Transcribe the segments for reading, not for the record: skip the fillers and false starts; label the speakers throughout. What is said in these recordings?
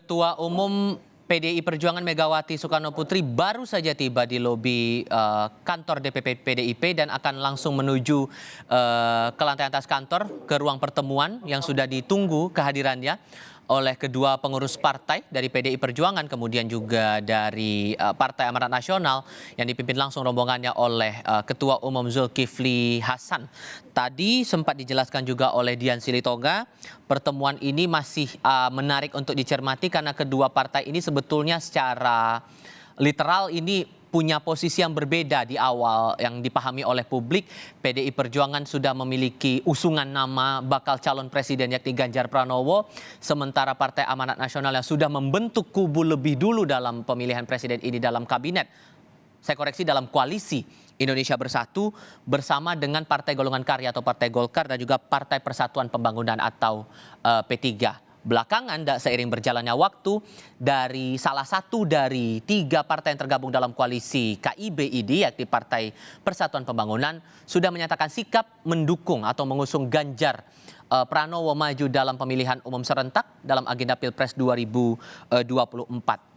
Speaker 1: Ketua Umum PDI Perjuangan Megawati Soekarnoputri baru saja tiba di lobi kantor DPP PDIP dan akan langsung menuju ke lantai atas kantor ke ruang pertemuan yang sudah ditunggu kehadirannya oleh kedua pengurus partai dari PDI Perjuangan, kemudian juga dari Partai Amanat Nasional yang dipimpin langsung rombongannya oleh Ketua Umum Zulkifli Hasan. Tadi sempat dijelaskan juga oleh Dian Silitonga, pertemuan ini masih menarik untuk dicermati karena kedua partai ini sebetulnya secara literal ini punya posisi yang berbeda di awal yang dipahami oleh publik. PDI Perjuangan sudah memiliki usungan nama bakal calon presiden yakni Ganjar Pranowo, sementara Partai Amanat Nasional yang sudah membentuk kubu lebih dulu dalam pemilihan presiden ini dalam kabinet. Saya koreksi, dalam koalisi Indonesia Bersatu bersama dengan Partai Golongan Karya atau Partai Golkar dan juga Partai Persatuan Pembangunan atau P3. Belakangan, seiring berjalannya waktu, dari salah satu dari tiga partai yang tergabung dalam koalisi KIB-ID, yakni Partai Persatuan Pembangunan, sudah menyatakan sikap mendukung atau mengusung Ganjar Pranowo maju dalam pemilihan umum serentak dalam agenda Pilpres 2024.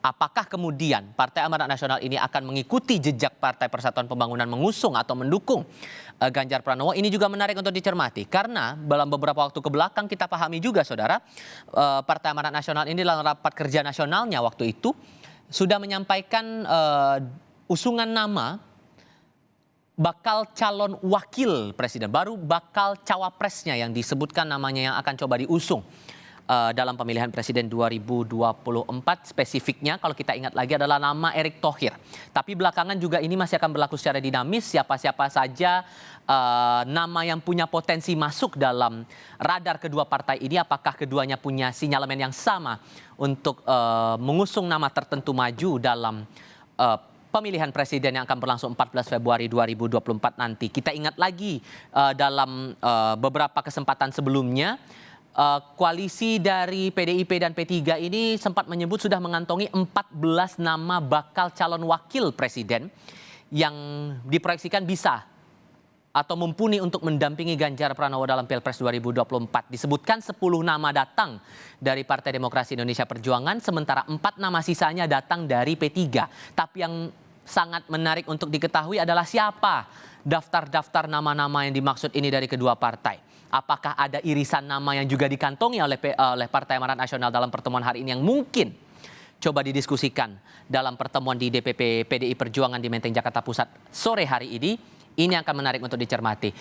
Speaker 1: Apakah kemudian Partai Amanat Nasional ini akan mengikuti jejak Partai Persatuan Pembangunan mengusung atau mendukung Ganjar Pranowo? Ini juga menarik untuk dicermati karena dalam beberapa waktu kebelakang kita pahami juga, saudara, Partai Amanat Nasional ini dalam rapat kerja nasionalnya waktu itu sudah menyampaikan usungan nama bakal calon wakil presiden, baru bakal cawapresnya yang disebutkan namanya yang akan coba diusung dalam pemilihan presiden 2024. Spesifiknya kalau kita ingat lagi adalah nama Erick Thohir. Tapi belakangan juga ini masih akan berlaku secara dinamis, siapa-siapa saja nama yang punya potensi masuk dalam radar kedua partai ini, apakah keduanya punya sinyalemen yang sama untuk mengusung nama tertentu maju dalam pemilihan presiden yang akan berlangsung 14 Februari 2024 nanti. Kita ingat lagi dalam beberapa kesempatan sebelumnya, koalisi dari PDIP dan P3 ini sempat menyebut sudah mengantongi 14 nama bakal calon wakil presiden yang diproyeksikan bisa atau mumpuni untuk mendampingi Ganjar Pranowo dalam Pilpres 2024. Disebutkan 10 nama datang dari Partai Demokrasi Indonesia Perjuangan, sementara 4 nama sisanya datang dari P3. Tapi yang sangat menarik untuk diketahui adalah siapa daftar-daftar nama-nama yang dimaksud ini dari kedua partai. Apakah ada irisan nama yang juga dikantongi oleh Partai Amanat Nasional dalam pertemuan hari ini yang mungkin coba didiskusikan dalam pertemuan di DPP PDI Perjuangan di Menteng, Jakarta Pusat sore hari ini? Ini akan menarik untuk dicermati.